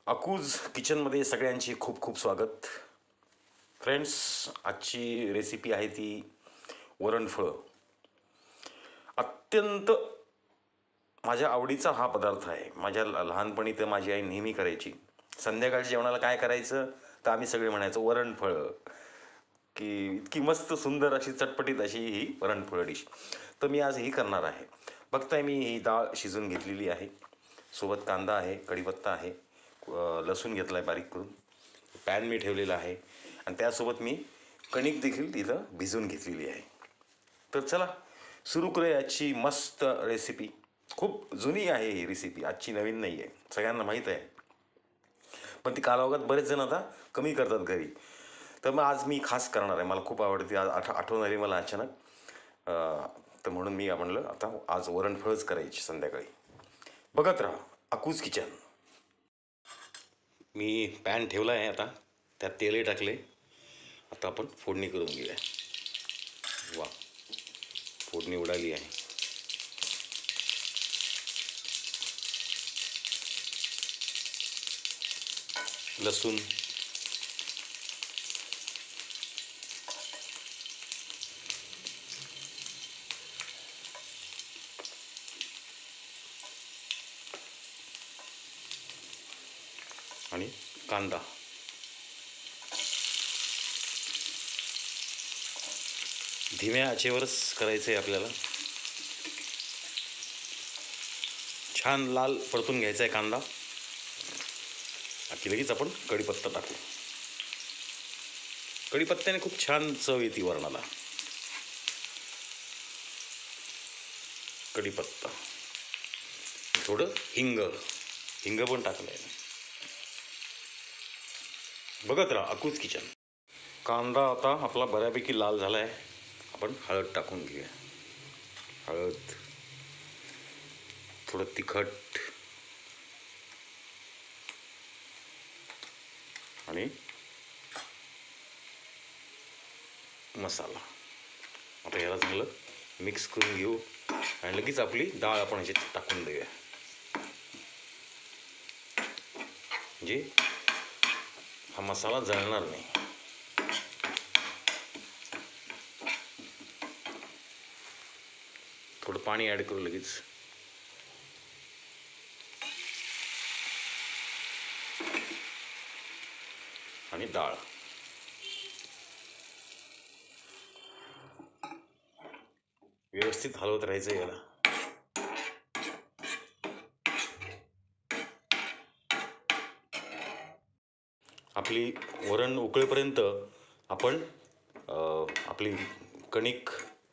अकूज किचनमध्ये सगळ्यांची खूप खूप स्वागत. फ्रेंड्स, आजची रेसिपी आहे ती वरणफळं. अत्यंत माझ्या आवडीचा हा पदार्थ आहे. माझ्या लहानपणी तर माझी आई नेहमी करायची. संध्याकाळच्या जेवणाला काय करायचं तर आम्ही सगळे म्हणायचो वरणफळं, की इतकी मस्त सुंदर अशी चटपटीत अशी ही वरणफळं डिश. तर मी आज ही करणार आहे. बघताय मी ही डाळ शिजून घेतलेली आहे. सोबत कांदा आहे, कढीपत्ता आहे, लसूण घेतला आहे बारीक करून, पॅन मी ठेवलेला आहे आणि त्यासोबत मी कणिक देखील तिथं भिजवून घेतलेली आहे. तर चला सुरू करूया आजची मस्त रेसिपी. खूप जुनी आहे ही रेसिपी, आजची नवीन नाही आहे, सगळ्यांना माहीत आहे. पण ती कालावधीत बरेच जण आता कमी करतात घरी. तर मग आज मी खास करणार आहे. मला खूप आवडते. आज आठवण आली मला अचानक. तर म्हणून मी म्हणलं आता आज वरणफळच करायची संध्याकाळी. बघत राहा अकूज किचन. मी पॅन ठेवला आहे, आता त्यात तेलही टाकले. आता आपण फोडणी करून घेऊया. वा, फोडणी उडाली आहे. लसूण, आणि कांदा. धीम्या आचेवरच करायचं आहे आपल्याला. छान लाल परतून घ्यायचा आहे कांदा. की लगेच आपण कढीपत्ता टाकू. कढीपत्त्याने खूप छान चव येते वरणाला. कढीपत्ता, थोडं हिंग पण टाकलं आहे. बघत राहा अकूज किचन. कांदा आता आपला बऱ्यापैकी लाल झाला आहे. आपण हळद टाकून घेऊया. हळद, थोडं तिखट आणि मसाला. आता याला चांगलं मिक्स करून घेऊ आणि लगेच आपली डाळ आपण ह्याच्यात टाकून देऊया. म्हणजे हा मसाला जळणार नाही. थोडं पाणी ॲड करू लगेच. आणि डाळ. व्यवस्थित हलवत राहायचं याला. आपली वरण उकळेपर्यंत आपण आपली कणिक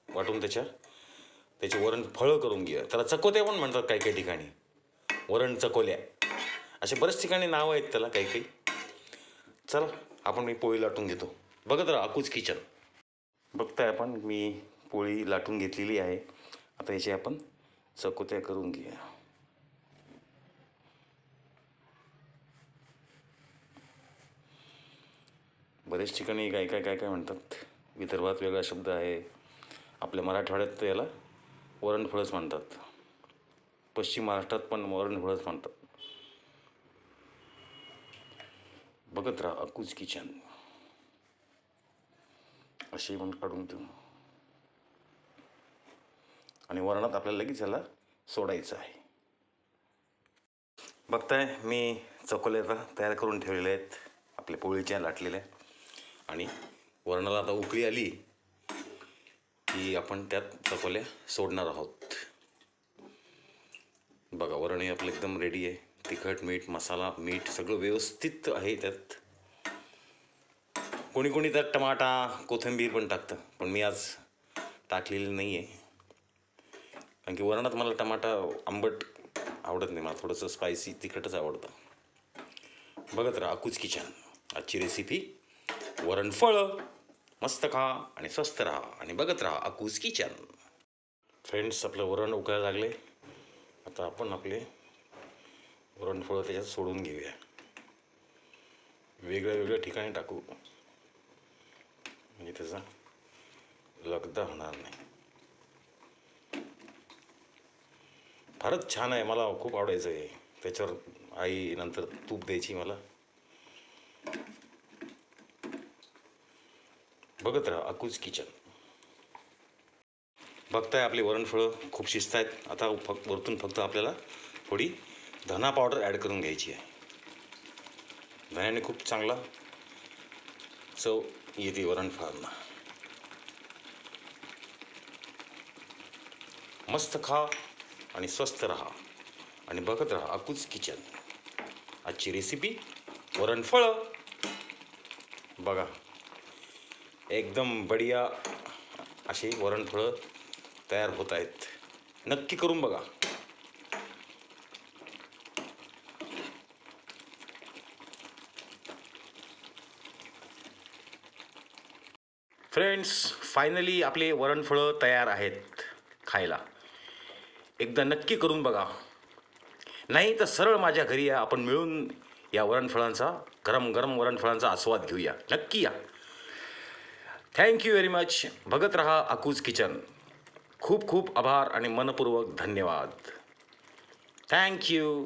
वाटून त्याचे वरण फळं करून घेऊया. त्याला चकोत्या पण म्हणतात काही काही ठिकाणी. वरण चकोल्या असे बरेच ठिकाणी नाव आहेत त्याला काही काही. चला आपण मी पोळी लाटून घेतो. बघत राहा अकूज किचन. बघताय आपण मी पोळी लाटून घेतलेली आहे. आता याचे आपण चकोत्या करून घेऊया. बरेच ठिकाणी काय काय काय काय म्हणतात. विदर्भात वेगळा शब्द आहे. आपल्या मराठवाड्यात तर याला वरणफळच म्हणतात. पश्चिम महाराष्ट्रात पण वरणफळच म्हणतात. बघत राहा अकूज किचन. असे पण काढून घेऊ आणि वरणात आपल्याला लगेच याला सोडायचं आहे. बघताय मी चकोल्या तयार करून ठेवलेल्या आहेत आपल्या पोळीच्या लाटलेल्या. आणि वरणाला आता उकळी आली की आपण त्यात चकोल्या सोडणार आहोत. बघा वरण हे आपलं एकदम रेडी आहे. तिखट, मीठ, मसाला, मीठ सगळं व्यवस्थित आहे त्यात. कोणी कोणी त्यात टमाटा, कोथिंबीर पण टाकतं, पण मी आज टाकलेलं नाही आहे. कारण की वरणात मला टमाटा आंबट आवडत नाही. मला थोडंसं स्पायसी तिखटच आवडतं. बघत राहा अकूज किचन. आजची रेसिपी वरणफळं. मस्त खा आणि स्वस्त राहा आणि बघत राहा अकूज किचन. फ्रेंड्स, आपलं वरण उकळायला लागले. आता आपण आपले वरणफळं त्याच्यात सोडून घेऊया. वेगळ्या वेगळ्या ठिकाणी टाकू म्हणजे त्याचा लगदा होणार नाही. फारच छान आहे, मला खूप आवडायचं आहे. त्याच्यावर आई नंतर तूप द्यायची मला. बघत राहा अकूज किचन. बघताय आपली वरणफळं खूप शिजत आहेत. आता वरतून फक्त आपल्याला थोडी धना पावडर ॲड करून घ्यायची आहे. धण्याने खूप चांगला चव येते वरणफळांना. मस्त खा आणि स्वस्त राहा आणि बघत राहा अकूज किचन. आजची रेसिपी वरणफळं. बघा एकदम बढिया अशी वरणफळं तयार होत आहेत. नक्की करून बघा. फ्रेंड्स, फायनली आपले वरणफळं तयार आहेत खायला. एकदा नक्की करून बघा. नाही तर सरळ माझ्या घरी या, आपण मिळून या वरणफळांचा गरम गरम वरणफळांचा आस्वाद घेऊया. नक्की या. Thank you very much. बघत रहा अकूज किचन. खूप खूप आभार आणि मनपूर्वक धन्यवाद. थँक्यू.